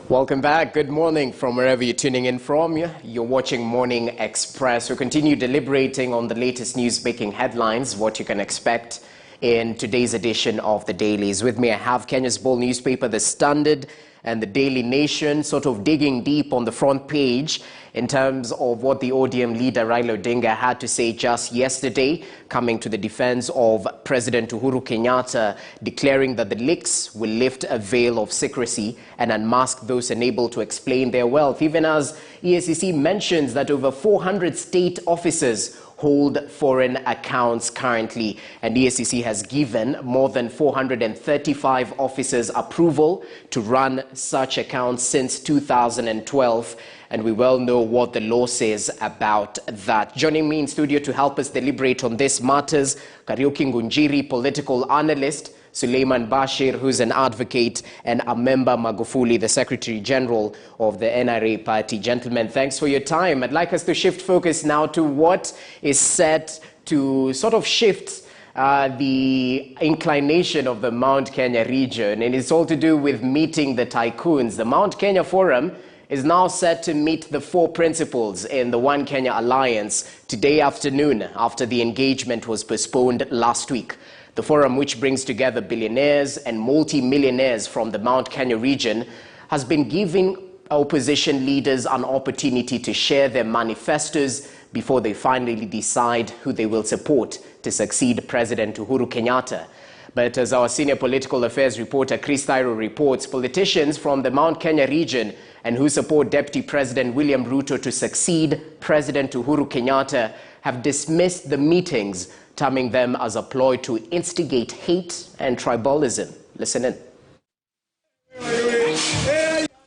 Welcome back. Good morning from wherever you're tuning in from. You're watching Morning Express. We continue deliberating on the latest news making headlines, what you can expect in today's edition of the Dailies. With me, I have Kenya's bold newspaper, The Standard, and the Daily Nation, sort of digging deep on the front page in terms of what the ODM leader Raila Odinga had to say just yesterday, coming to the defense of President Uhuru Kenyatta, declaring that the leaks will lift a veil of secrecy and unmask those unable to explain their wealth, even as EACC mentions that over 400 state officers hold foreign accounts currently, and EACC has given more than 435 officers approval to run such accounts since 2012, and we well know what the law says about that. Joining me in studio to help us deliberate on these matters, Kariuki Ngunjiri, political analyst, Suleiman Bashir, who's an advocate, and Amemba Magufuli, the Secretary General of the NRA party. Gentlemen, thanks for your time. I'd like us to shift focus now to what is set to sort of shift the inclination of the Mount Kenya region, and it's all to do with meeting the tycoons. The Mount Kenya Forum is now set to meet the four principals in the One Kenya Alliance today afternoon after the engagement was postponed last week. The forum, which brings together billionaires and multi-millionaires from the Mount Kenya region, has been giving opposition leaders an opportunity to share their manifestos before they finally decide who they will support to succeed President Uhuru Kenyatta. But as our senior political affairs reporter Chris Thairo reports, politicians from the Mount Kenya region and who support Deputy President William Ruto to succeed President Uhuru Kenyatta have dismissed the meetings, terming them as a ploy to instigate hate and tribalism. Listen in.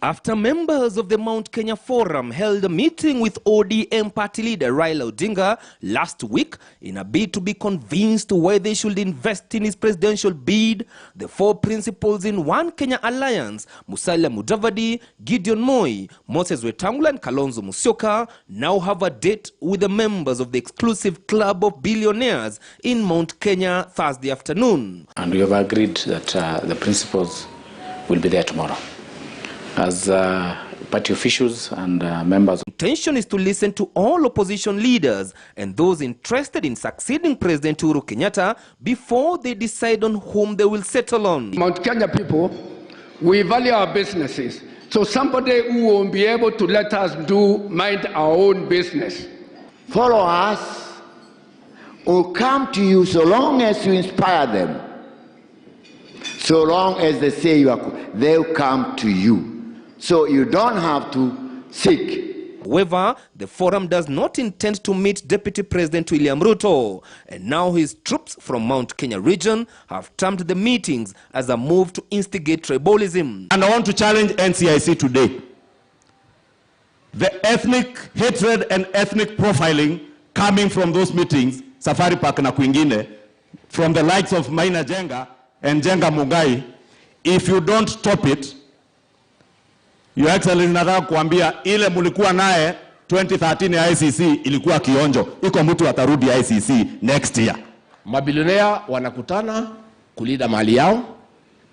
After members of the Mount Kenya Forum held a meeting with ODM party leader Raila Odinga last week in a bid to be convinced why they should invest in his presidential bid, the four principals in One Kenya Alliance, Musalia Mudavadi, Gideon Moi, Moses Wetangula and Kalonzo Musyoka, now have a date with the members of the exclusive club of billionaires in Mount Kenya Thursday afternoon. And we have agreed that the principals will be there tomorrow. As party officials and members. Intention is to listen to all opposition leaders and those interested in succeeding President Uhuru Kenyatta before they decide on whom they will settle on. Mount Kenya people, we value our businesses. So somebody who will be able to let us mind our own business. Followers will come to you so long as you inspire them. So long as they say they'll come to you. So you don't have to seek. However, the forum does not intend to meet Deputy President William Ruto, and now his troops from Mount Kenya region have termed the meetings as a move to instigate tribalism. And I want to challenge NCIC today. The ethnic hatred and ethnic profiling coming from those meetings, Safari Park na kwingine, from the likes of Maina Jenga and Jenga Mugai, if you don't stop it, Your Excellency, nataka kuambia ile mulikuwa naye 2013 ya ICC ilikuwa kionjo. Iko mtu atarudi ICC next year. Mabilionea wanakutana kulinda mali yao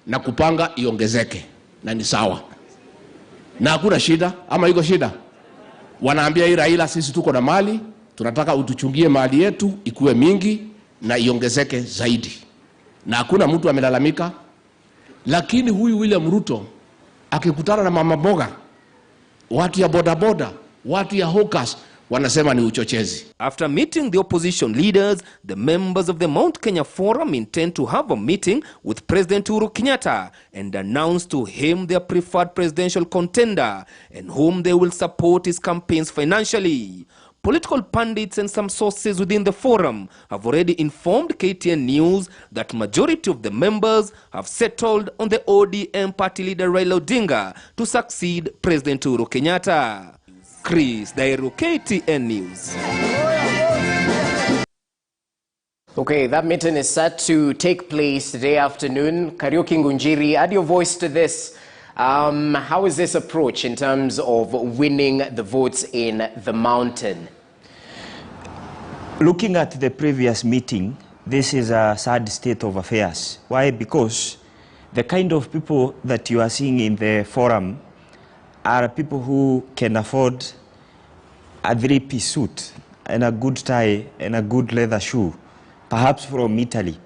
na kupanga iongezeke, na ni sawa. Na hakuna shida, ama iko shida? Wanaambia hii Raila, sisi tuko na mali, tunataka utuchungie mali yetu ikuwe mingi na iongezeke zaidi. Na hakuna mtu amelalamika. Lakini huyu William Ruto akikutana na mama boga, watu ya bodaboda, watu ya hawkers, wanasema ni uchochezi. After meeting the opposition leaders, the members of the Mount Kenya Forum intend to have a meeting with President Uhuru Kenyatta and announce to him their preferred presidential contender and whom they will support his campaigns financially. Political pundits and some sources within the forum have already informed KTN News that majority of the members have settled on the ODM party leader Raila Odinga to succeed President Uhuru Kenyatta. Chris Thairo, KTN News. Okay, that meeting is set to take place today afternoon. Kariuki Ngunjiri, add your voice to this. How is this approach in terms of winning the votes in the mountain? Looking at the previous meeting, this is a sad state of affairs. Why? Because the kind of people that you are seeing in the forum are people who can afford a 3-piece suit and a good tie and a good leather shoe, perhaps from Italy,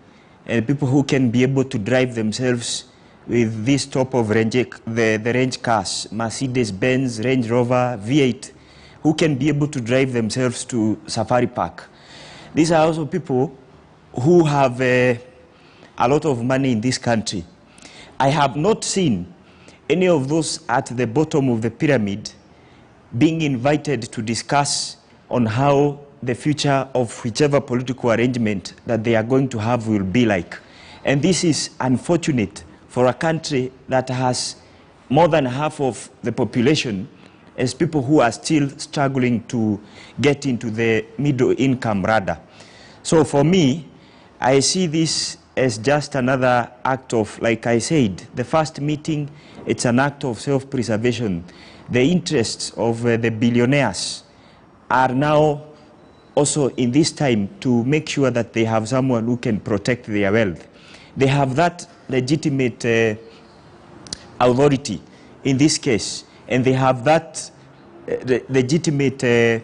and people who can be able to drive themselves with this top of range, the range cars, Mercedes-Benz, Range Rover, V8, who can be able to drive themselves to Safari Park. These are also people who have a lot of money in this country. I have not seen any of those at the bottom of the pyramid being invited to discuss on how the future of whichever political arrangement that they are going to have will be like. And this is unfortunate for a country that has more than half of the population as people who are still struggling to get into the middle income radar. So for me, I see this as just another act of, like I said, the first meeting, it's an act of self-preservation. The interests of the billionaires are now also in this time to make sure that they have someone who can protect their wealth. They have that legitimate authority in this case, and they have that legitimate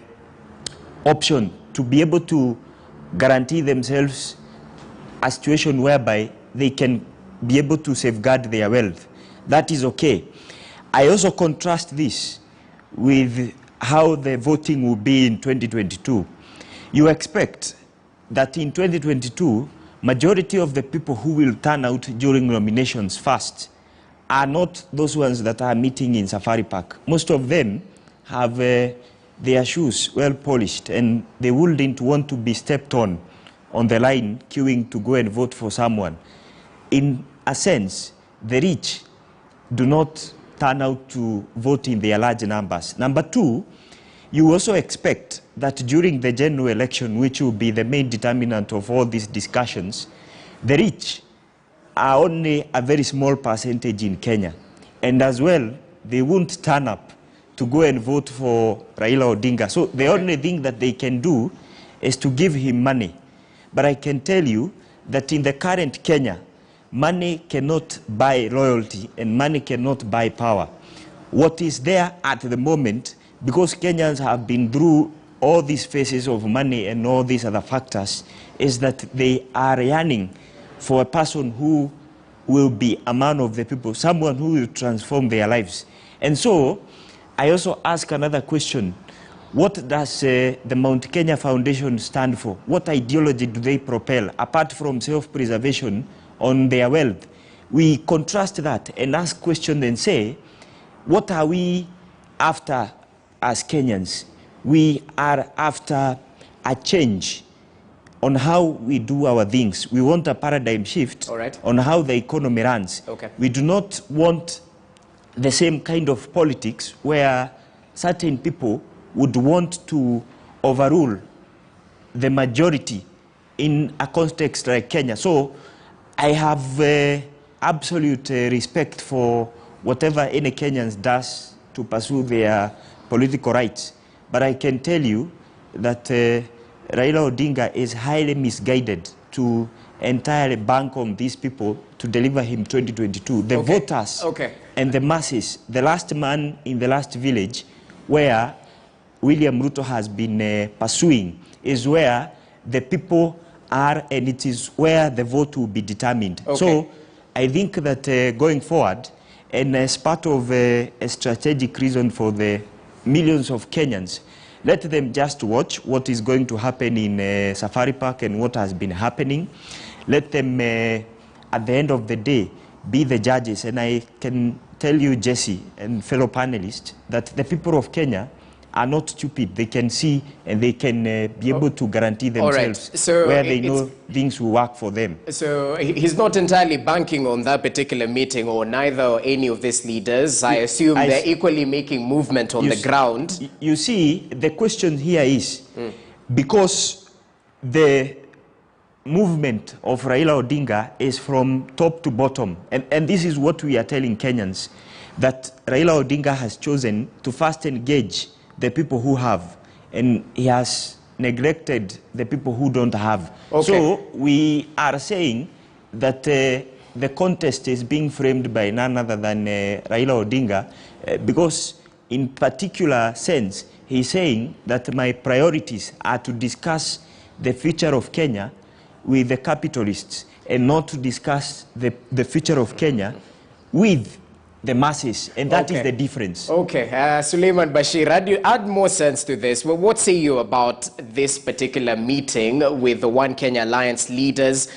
option to be able to guarantee themselves a situation whereby they can be able to safeguard their wealth. That is okay. I also contrast this with how the voting will be in 2022. You expect that in 2022, majority of the people who will turn out during nominations first are not those ones that are meeting in Safari Park. Most of them have their shoes well polished, and they wouldn't want to be stepped on the line queuing to go and vote for someone. In a sense, the rich do not turn out to vote in their large numbers. Number two, you also expect that during the general election, which will be the main determinant of all these discussions, the rich are only a very small percentage in Kenya. And as well, they won't turn up to go and vote for Raila Odinga. So the only thing that they can do is to give him money. But I can tell you that in the current Kenya, money cannot buy loyalty and money cannot buy power. What is there at the moment, because Kenyans have been through all these phases of money and all these other factors, is that they are yearning for a person who will be a man of the people, someone who will transform their lives. And so, I also ask another question. What does the Mount Kenya Foundation stand for? What ideology do they propel, apart from self-preservation on their wealth? We contrast that and ask questions and say, what are we after as Kenyans? We are after a change on how we do our things. We want a paradigm shift on how the economy runs. We do not want the same kind of politics where certain people would want to overrule the majority in a context like Kenya. So I have absolute respect for whatever any Kenyans does to pursue their political rights. But I can tell you that Raila Odinga is highly misguided to entirely bank on these people to deliver him 2022. The voters and the masses, the last man in the last village where William Ruto has been pursuing is where the people are, and it is where the vote will be determined. So I think that going forward, and as part of a strategic reason for the millions of Kenyans, let them just watch what is going to happen in Safari Park and what has been happening. Let them, at the end of the day, be the judges. And I can tell you, Jesse and fellow panelists, that the people of Kenya are not stupid. They can see and they can be able to guarantee themselves where they know things will work for them. So he's not entirely banking on that particular meeting, or neither any of these leaders. I assume they're equally making movement on the ground. You see, the question here is, because the movement of Raila Odinga is from top to bottom, and this is what we are telling Kenyans, that Raila Odinga has chosen to first engage the people who have, and he has neglected the people who don't have. So we are saying that the contest is being framed by none other than Raila Odinga, because in particular sense, he's saying that my priorities are to discuss the future of Kenya with the capitalists and not to discuss the future of Kenya with the masses, and that is the difference. Okay, Suleiman Bashir, add more sense to this. Well, what say you about this particular meeting with the One Kenya Alliance leaders?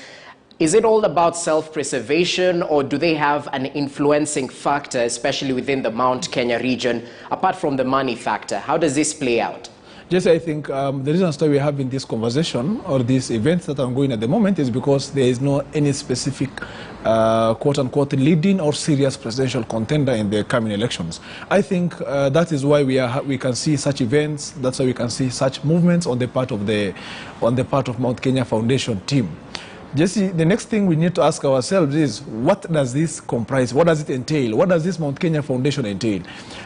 Is it all about self-preservation, or do they have an influencing factor, especially within the Mount Kenya region, apart from the money factor? How does this play out? Just, I think the reason why we're having this conversation or these events that are going at the moment is because there is no any specific quote-unquote leading or serious presidential contender in the coming elections. I think that is why we can see such events. That's why we can see such movements on the part of Mount Kenya Foundation team. Jesse, the next thing we need to ask ourselves is, what does this comprise? What does it entail? What does this Mount Kenya Foundation entail?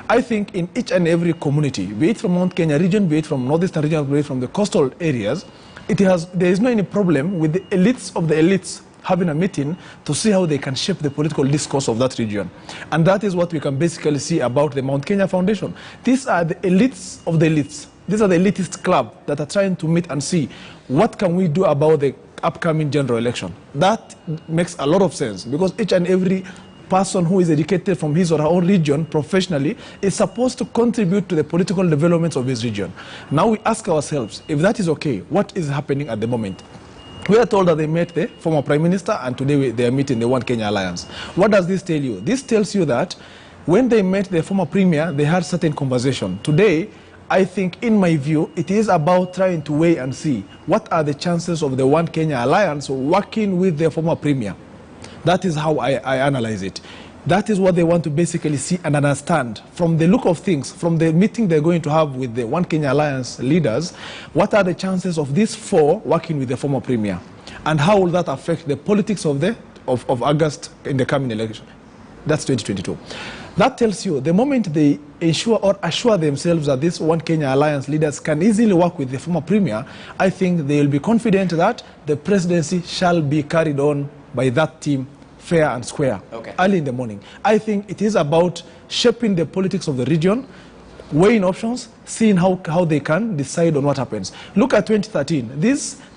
I think in each and every community, be it from Mount Kenya region, be it from Northeastern region, be it from the coastal areas, there is no any problem with the elites of the elites having a meeting to see how they can shape the political discourse of that region. And that is what we can basically see about the Mount Kenya Foundation. These are the elites of the elites. These are the elitist club that are trying to meet and see what can we do about the upcoming general election. That makes a lot of sense, because each and every person who is educated from his or her own region professionally is supposed to contribute to the political developments of his region. Now we ask ourselves, if that is okay, what is happening at the moment? We are told that they met the former Prime Minister, and today they are meeting the One Kenya Alliance. What does this tell you? This tells you that when they met the former Premier, they had certain conversation. Today, I think, in my view, it is about trying to weigh and see what are the chances of the One Kenya Alliance working with their former Premier. That is how I analyze it. That is what they want to basically see and understand. From the look of things, from the meeting they're going to have with the One Kenya Alliance leaders, what are the chances of these four working with the former Premier? And how will that affect the politics of August in the coming election? That's 2022. That tells you the moment they ensure or assure themselves that this One Kenya Alliance leaders can easily work with the former Premier, I think they will be confident that the presidency shall be carried on by that team fair and square, early in the morning. I think it is about shaping the politics of the region, weighing options, seeing how they can decide on what happens. Look at 2013.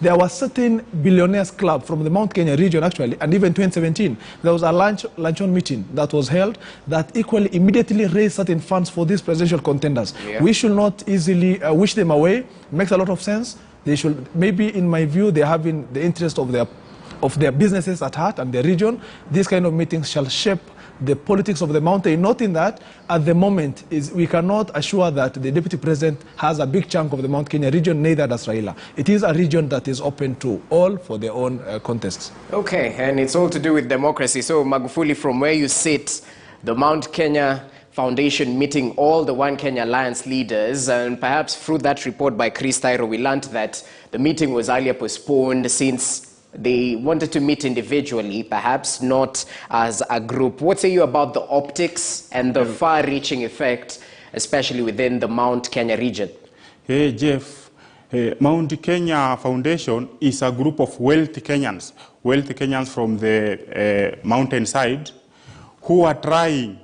There was certain billionaires club from the Mount Kenya region, actually, and even 2017, there was a luncheon meeting that was held that equally immediately raised certain funds for these presidential contenders. Yeah. We should not easily wish them away. It makes a lot of sense. They should, maybe in my view, they're having the interest of their businesses at heart and their region. These kind of meetings shall shape the politics of the mountain, noting that at the moment we cannot assure that the Deputy President has a big chunk of the Mount Kenya region, neither does Raila. It is a region that is open to all for their own contests. Okay, and it's all to do with democracy. So Magufuli, from where you sit, the Mount Kenya Foundation meeting all the One Kenya Alliance leaders, and perhaps through that report by Chris Tyro, we learned that the meeting was earlier postponed since they wanted to meet individually, perhaps not as a group. What say you about the optics and the far-reaching effect, especially within the Mount Kenya region? Hey, Jeff, Mount Kenya Foundation is a group of wealthy Kenyans from the mountainside who are trying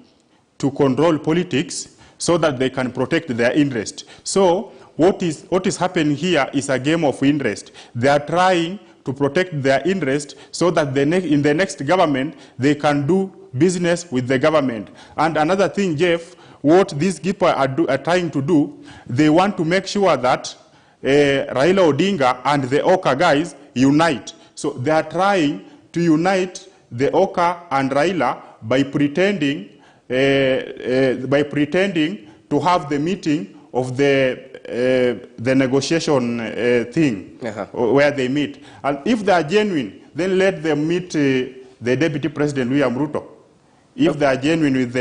to control politics so that they can protect their interest. So what is happening here is a game of interest. They are trying to protect their interest so that in the next government, they can do business with the government. And another thing, Jeff, what these people are trying to do, they want to make sure that Raila Odinga and the Oka guys unite. So they are trying to unite the Oka and Raila by pretending to have the meeting of the negotiation thing where they meet. And if they are genuine, then let them meet the Deputy President William Ruto, if they are genuine with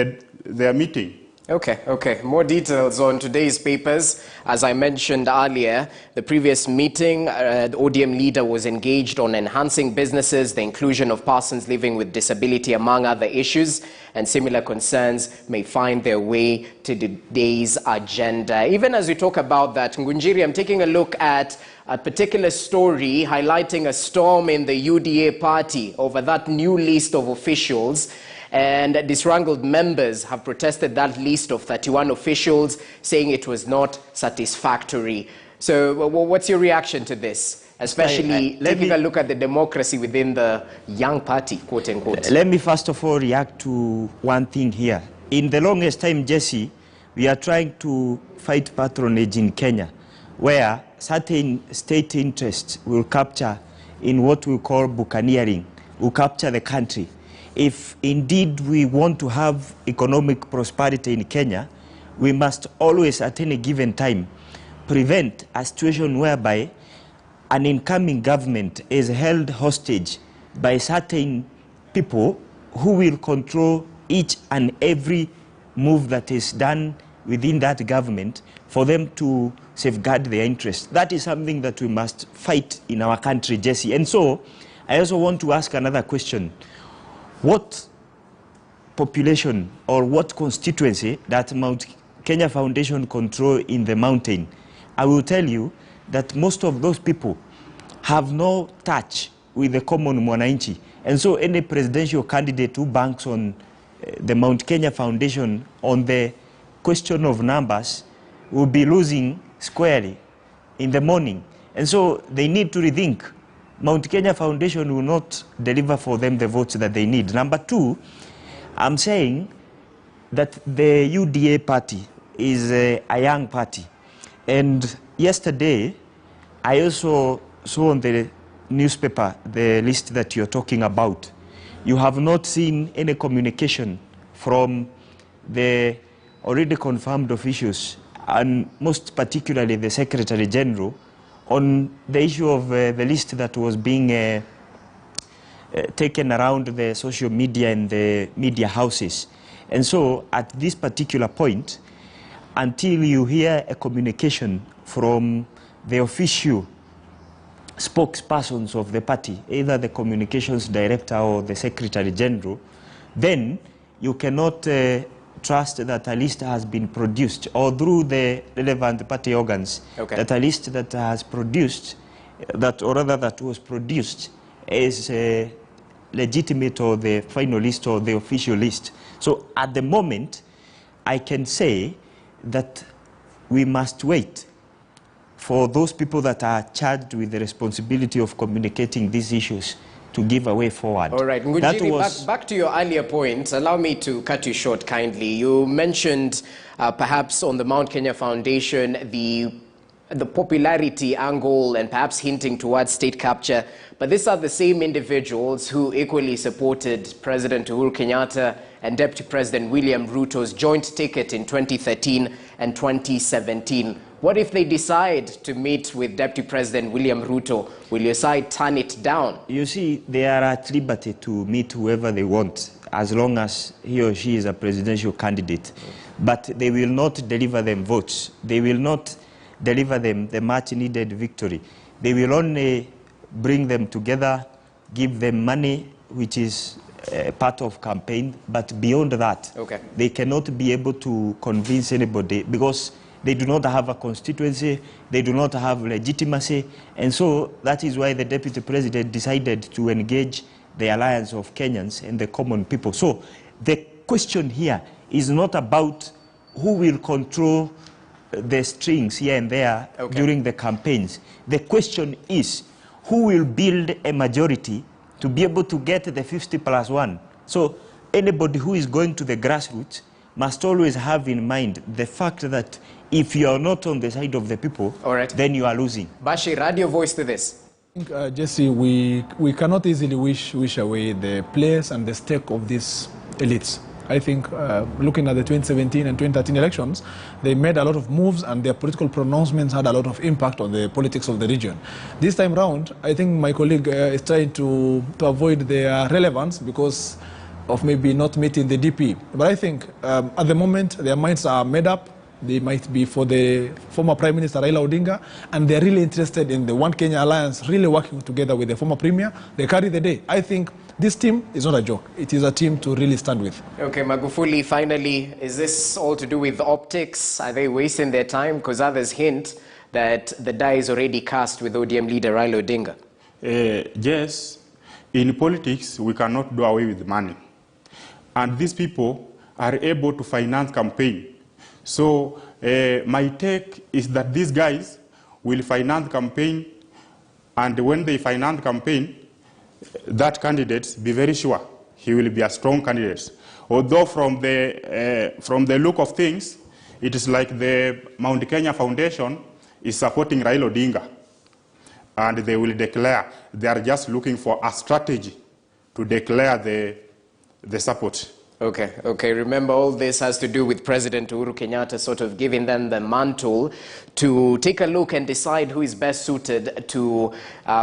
their meeting. Okay. More details on today's papers. As I mentioned earlier, the previous meeting, the ODM leader was engaged on enhancing businesses, the inclusion of persons living with disability, among other issues, and similar concerns may find their way to today's agenda. Even as we talk about that, Ngunjiri, I'm taking a look at a particular story highlighting a storm in the UDA party over that new list of officials. And disgruntled members have protested that list of 31 officials, saying it was not satisfactory. So what's your reaction to this? Especially taking a look at the democracy within the young party, quote unquote. Let me first of all react to one thing here. In the longest time, Jesse, we are trying to fight patronage in Kenya, where certain state interests will capture in what we call buccaneering, will capture the country. If indeed we want to have economic prosperity in Kenya, we must always at any given time prevent a situation whereby an incoming government is held hostage by certain people who will control each and every move that is done within that government for them to safeguard their interests. That is something that we must fight in our country, Jesse. And so I also want to ask another question. What population or what constituency that Mount Kenya Foundation control in the mountain? I will tell you that most of those people have no touch with the common mwananchi. And so any presidential candidate who banks on the Mount Kenya Foundation on the question of numbers will be losing squarely in the morning. And so they need to rethink. Mount Kenya Foundation will not deliver for them the votes that they need. Number two, I'm saying that the UDA party is a young party. And yesterday, I also saw on the newspaper the list that you're talking about. You have not seen any communication from the already confirmed officials, and most particularly the Secretary General, on the issue of the list that was being taken around the social media and the media houses. And so at this particular point, until you hear a communication from the official spokespersons of the party, either the communications director or the Secretary General, then you cannot trust that a list has been produced, or through the relevant party organs, that a list that has produced, that was produced is legitimate, or the final list or the official list. So at the moment, I can say that we must wait for those people that are charged with the responsibility of communicating these issues to give a way forward. All right, Ngunjiri, back to your earlier point, allow me to cut you short kindly. You mentioned perhaps on the Mount Kenya Foundation the popularity angle and perhaps hinting towards state capture, but these are the same individuals who equally supported President Uhuru Kenyatta and Deputy President William Ruto's joint ticket in 2013 and 2017. What if they decide to meet with Deputy President William Ruto? Will your side turn it down? You see, they are at liberty to meet whoever they want, as long as he or she is a presidential candidate. But they will not deliver them votes. They will not deliver them the much-needed victory. They will only bring them together, give them money, which is part of campaign. But beyond that, they cannot be able to convince anybody, because they do not have a constituency, they do not have legitimacy, and so that is why the Deputy President decided to engage the alliance of Kenyans and the common people. So the question here is not about who will control the strings here and there during the campaigns. The question is who will build a majority to be able to get the 50+1. So anybody who is going to the grassroots must always have in mind the fact that if you are not on the side of the people, then you are losing. Bashir, add your voice to this. Jesse, we cannot easily wish away the players and the stake of these elites. I think looking at the 2017 and 2013 elections, they made a lot of moves, and their political pronouncements had a lot of impact on the politics of the region. This time round, I think my colleague is trying to avoid their relevance because of maybe not meeting the DP. But I think at the moment, their minds are made up. They might be for the former Prime Minister Raila Odinga, and they're really interested in the One Kenya Alliance, really working together with the former Premier. They carry the day. I think this team is not a joke. It is a team to really stand with. Okay, Magufuli, finally, is this all to do with optics? Are they wasting their time? Because others hint that the die is already cast with ODM leader Raila Odinga. Yes, in politics, we cannot do away with money. and these people are able to finance campaign. So my take is that these guys will finance campaign, and when they finance campaign, that candidate, be very sure he will be a strong candidate. Although from the look of things, it is like the Mount Kenya Foundation is supporting Raila Odinga, and they will declare. They are just looking for a strategy to declare the support. Okay. Remember, all this has to do with President Uhuru Kenyatta sort of giving them the mantle to take a look and decide who is best suited to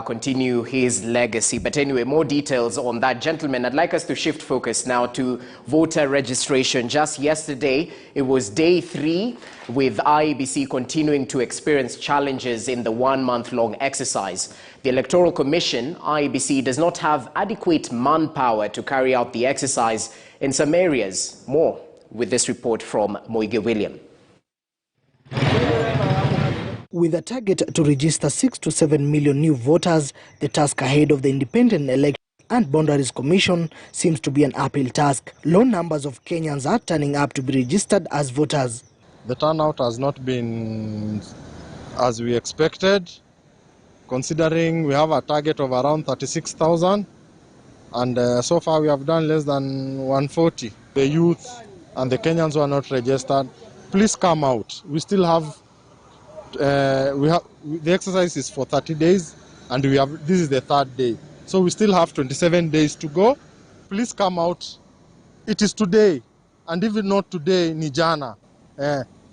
continue his legacy. But anyway, more details on that. Gentlemen, I'd like us to shift focus now to voter registration. Just yesterday, it was day 3, with IEBC continuing to experience challenges in the 1-month-long exercise. The Electoral Commission, IEBC, does not have adequate manpower to carry out the exercise in some areas. More with this report from Moige William. With a target to register 6 to 7 million new voters, the task ahead of the Independent Election and Boundaries Commission seems to be an uphill task. Low numbers of Kenyans are turning up to be registered as voters. The turnout has not been as we expected, considering we have a target of around 36,000. And so far we have done less than 140. The youth and the Kenyans who are not registered, please come out. We still have, the exercise is for 30 days, and this is the 3rd day. So we still have 27 days to go. Please come out. It is today, and even not today, ni jana,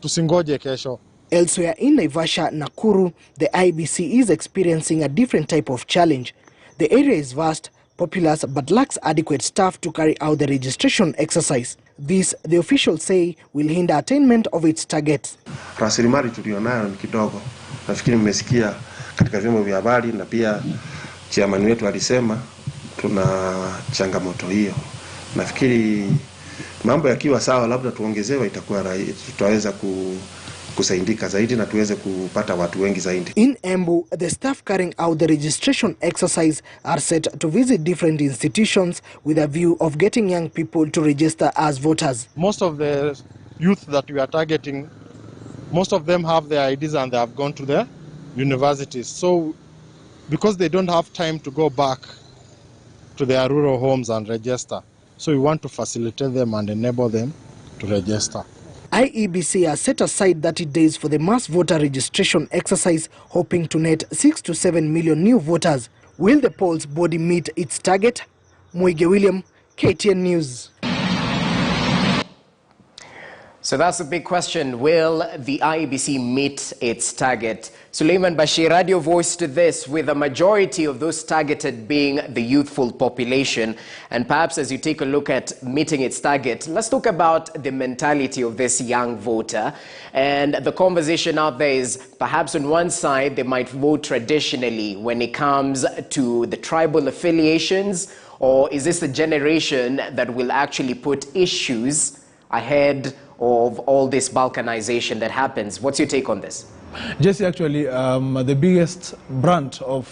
tusingoje kesho. Elsewhere in Naivasha, Nakuru, the IEBC is experiencing a different type of challenge. The area is vast, populous, but lacks adequate staff to carry out the registration exercise. This, the officials say, will hinder attainment of its targets. Rasilimali tulionayo ni kidogo. Nafikiri mmesikia katika vyombo vya habari, na pia chairman wetu alisema tuna changamoto hiyo. Nafikiri mambo yakiwa sawa, labda tuongezewe, itakuwa tutaweza kusaidika zaidi na tuweze kupata watu wengi zaidi. In Embu, the staff carrying out the registration exercise are set to visit different institutions with a view of getting young people to register as voters. Most of the youth that we are targeting, most of them have their IDs and they have gone to the universities. So because they don't have time to go back to their rural homes and register, so we want to facilitate them and enable them to register. IEBC has set aside 30 days for the mass voter registration exercise, hoping to net 6 to 7 million new voters. Will the polls body meet its target? Moige William, KTN News. So that's the big question. Will the IEBC meet its target? Suleiman Bashir, radio voice to this, with a majority of those targeted being the youthful population. And perhaps as you take a look at meeting its target, let's talk about the mentality of this young voter. And the conversation out there is, perhaps on one side, they might vote traditionally when it comes to the tribal affiliations, or is this a generation that will actually put issues ahead of all this balkanization that happens? What's your take on this? Jesse, actually, the biggest brunt of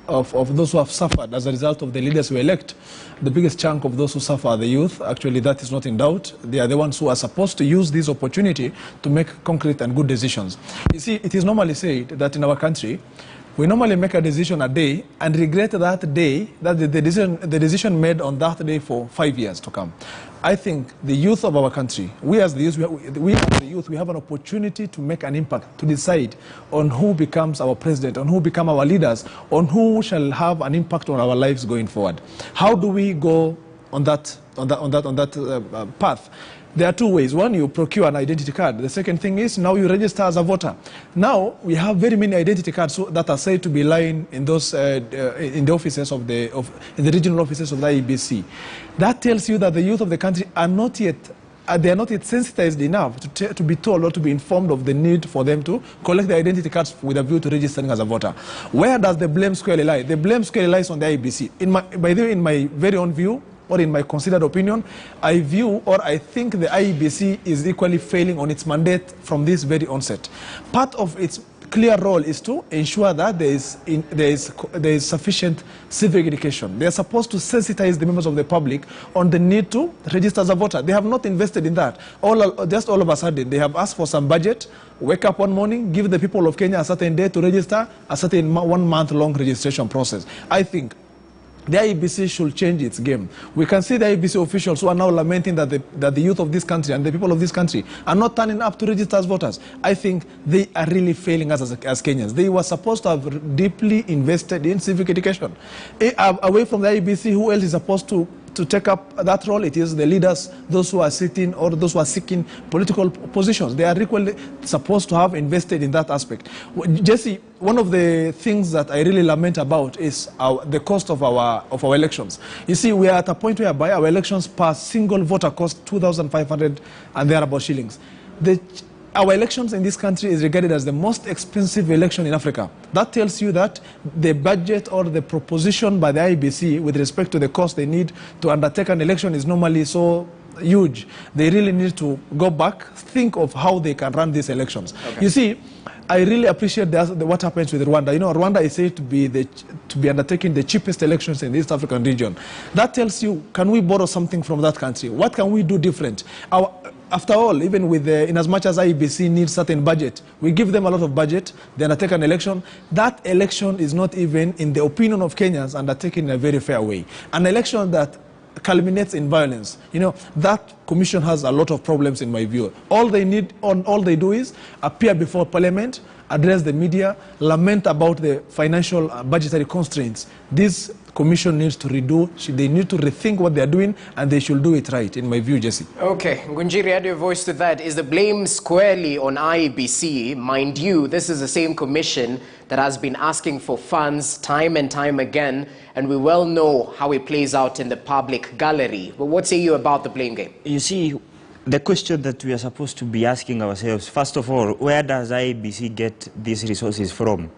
those who have suffered as a result of the leaders who elect, the biggest chunk of those who suffer are the youth. Actually, that is not in doubt. They are the ones who are supposed to use this opportunity to make concrete and good decisions. You see, it is normally said that in our country, we normally make a decision a day and regret that day, that the decision made on that day for 5 years to come. I think the youth of our country, we as the youth, we have an opportunity to make an impact, to decide on who becomes our president, on who become our leaders, on who shall have an impact on our lives going forward. How do we go on that path? There are 2 ways. One, you procure an identity card. The second thing is now you register as a voter. Now we have very many identity cards that are said to be lying in those in the offices in the regional offices of the IEBC. That tells you that the youth of the country are not yet sensitized enough to be told or to be informed of the need for them to collect the identity cards with a view to registering as a voter. Where does the blame squarely lie? The blame squarely lies on the IEBC. In my very own view, or in my considered opinion, I think the IEBC is equally failing on its mandate from this very onset. Part of its clear role is to ensure that there is sufficient civic education. They are supposed to sensitize the members of the public on the need to register as a voter. They have not invested in that. Just all of a sudden, they have asked for some budget, wake up one morning, give the people of Kenya a certain day to register, a certain 1 month long registration process. I think the IEBC should change its game. We can see the IEBC officials who are now lamenting that the youth of this country and the people of this country are not turning up to register as voters. I think they are really failing us as Kenyans. They were supposed to have deeply invested in civic education. Away from the IEBC, who else is supposed to take up that role? It is the leaders, those who are sitting or those who are seeking political positions. They are equally supposed to have invested in that aspect. Jesse, one of the things that I really lament about is the cost of our elections. You see, we are at a point whereby our elections per single voter cost 2,500 and thereabout shillings. Our elections in this country is regarded as the most expensive election in Africa. That tells you that the budget or the proposition by the IEBC with respect to the cost they need to undertake an election is normally so huge. They really need to go back, think of how they can run these elections. Okay. You see, I really appreciate what happens with Rwanda. You know, Rwanda is said to be undertaking the cheapest elections in the East African region. That tells you, can we borrow something from that country? What can we do different? After all, even with in as much as IEBC needs certain budget, we give them a lot of budget, they undertake an election. That election is not even, in the opinion of Kenyans, undertaken in a very fair way. An election that culminates in violence. You know, that commission has a lot of problems in my view. All they do is appear before parliament, address the media, lament about the financial budgetary constraints. This commission needs to they need to rethink what they are doing, and they should do it right, in my view, Jesse. Okay, Ngunjiri, add your voice to that. Is the blame squarely on IEBC? Mind you, this is the same commission that has been asking for funds time and time again, and we well know how it plays out in the public gallery. But what say you about the blame game? You see, the question that we are supposed to be asking ourselves, first of all, where does IEBC get these resources from?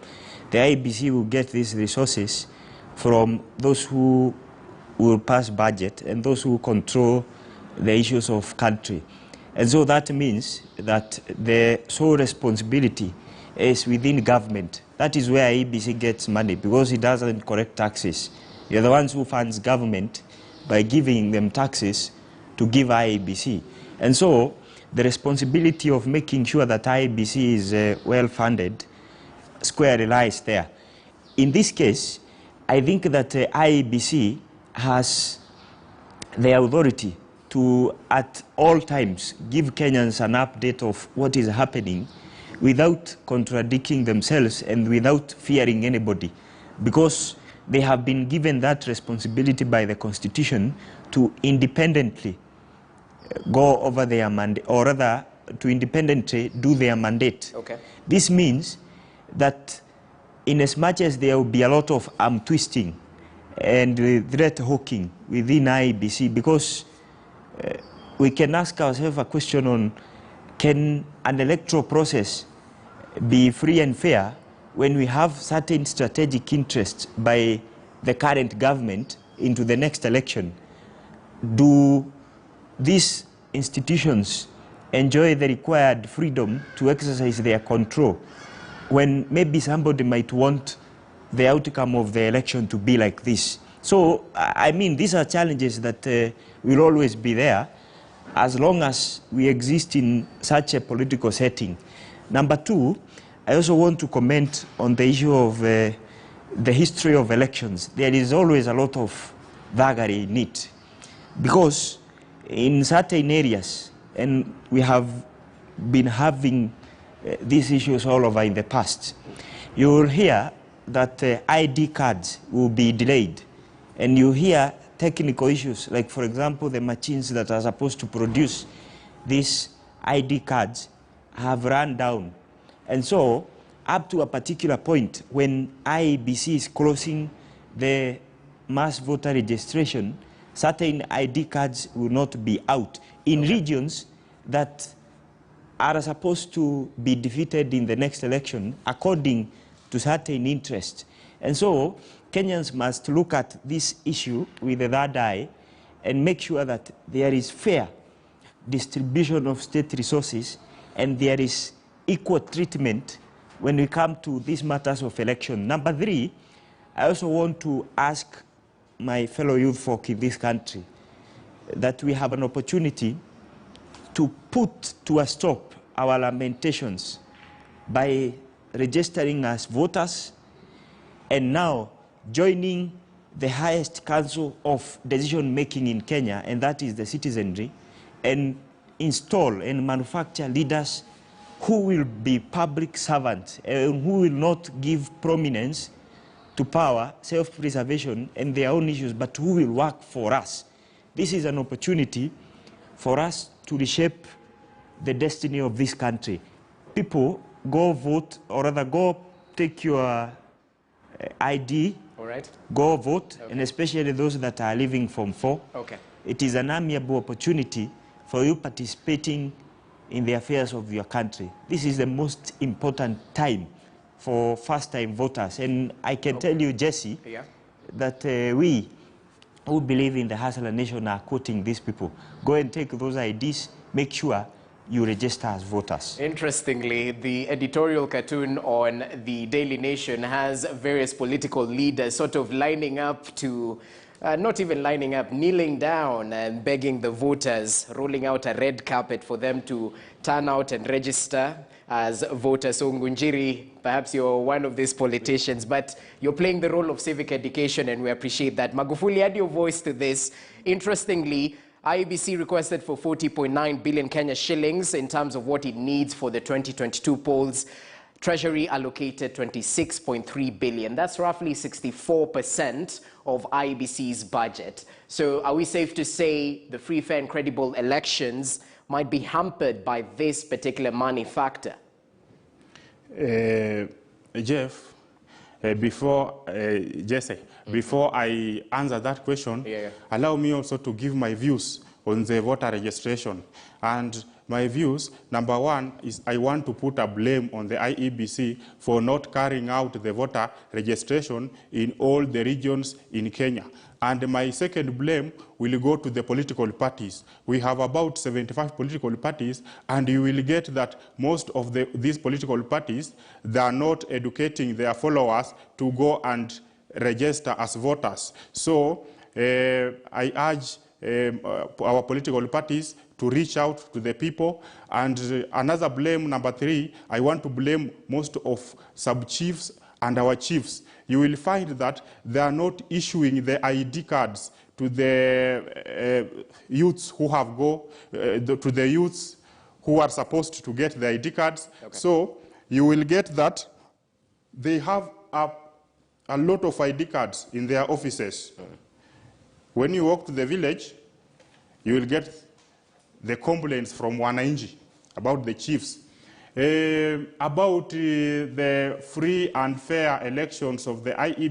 The IEBC will get these resources from those who will pass budget and those who control the issues of country. And so that means that the sole responsibility is within government. That is where IEBC gets money, because it doesn't collect taxes. You're the ones who funds government by giving them taxes to give IEBC. And so the responsibility of making sure that IEBC is well funded squarely lies there. In this case, I think that IEBC has the authority to, at all times, give Kenyans an update of what is happening without contradicting themselves and without fearing anybody, because they have been given that responsibility by the Constitution to independently go over their mandate, or rather, to independently do their mandate. Okay. This means that in as much as there will be a lot of arm twisting and threat hawking within IEBC, because we can ask ourselves a question on, can an electoral process be free and fair when we have certain strategic interests by the current government into the next election? Do these institutions enjoy the required freedom to exercise their control when maybe somebody might want the outcome of the election to be like this? So, I mean, these are challenges that will always be there as long as we exist in such a political setting. Number two, I also want to comment on the issue of the history of elections. There is always a lot of vagary in it, because in certain areas, and we have been having these issues all over in the past, you will hear that ID cards will be delayed, and you hear technical issues, like, for example, the machines that are supposed to produce these ID cards have run down. And so, up to a particular point, when IEBC is closing the mass voter registration, certain ID cards will not be out in regions that are supposed to be defeated in the next election according to certain interests. And so Kenyans must look at this issue with a third eye and make sure that there is fair distribution of state resources and there is equal treatment when we come to these matters of election. Number 3, I also want to ask my fellow youth folk in this country that we have an opportunity to put to a stop our lamentations by registering as voters and now joining the highest council of decision making in Kenya, and that is the citizenry, and install and manufacture leaders who will be public servants and who will not give prominence to power, self-preservation, and their own issues, but who will work for us. This is an opportunity for us to reshape the destiny of this country. People, go vote, or rather go take your ID, all right, go vote, okay, and especially those that are living from 4. Okay. It is an amiable opportunity for you participating in the affairs of your country. This is the most important time for first-time voters. And I can tell you, Jesse, yeah, that we who believe in the Hustler Nation are quoting these people. Go and take those IDs, make sure you register as voters. Interestingly, the editorial cartoon on the Daily Nation has various political leaders sort of lining up to, not even lining up, kneeling down and begging the voters, rolling out a red carpet for them to turn out and register as voters. So Ngunjiri, perhaps you're one of these politicians, but you're playing the role of civic education, and we appreciate that. Magufuli, add your voice to this. Interestingly, IEBC requested for 40.9 billion Kenya shillings in terms of what it needs for the 2022 polls. Treasury allocated 26.3 billion. That's roughly 64% of IEBC's budget. So are we safe to say the free, fair and credible elections might be hampered by this particular money factor? Jeff, Jesse, before I answer that question, allow me also to give my views on the voter registration. And my views, number 1, is I want to put a blame on the IEBC for not carrying out the voter registration in all the regions in Kenya. And my second blame will go to the political parties. We have about 75 political parties, and you will get that most of these political parties, they are not educating their followers to go and register as voters. So I urge our political parties to reach out to the people. And another blame, number 3, I want to blame most of sub-chiefs and our chiefs. You will find that they are not issuing the ID cards to the youths who have to the youths who are supposed to get the ID cards. Okay. So you will get that they have a lot of ID cards in their offices. When you walk to the village, you will get the complaints from Wananchi about the chiefs. About the free and fair elections of the IEBC.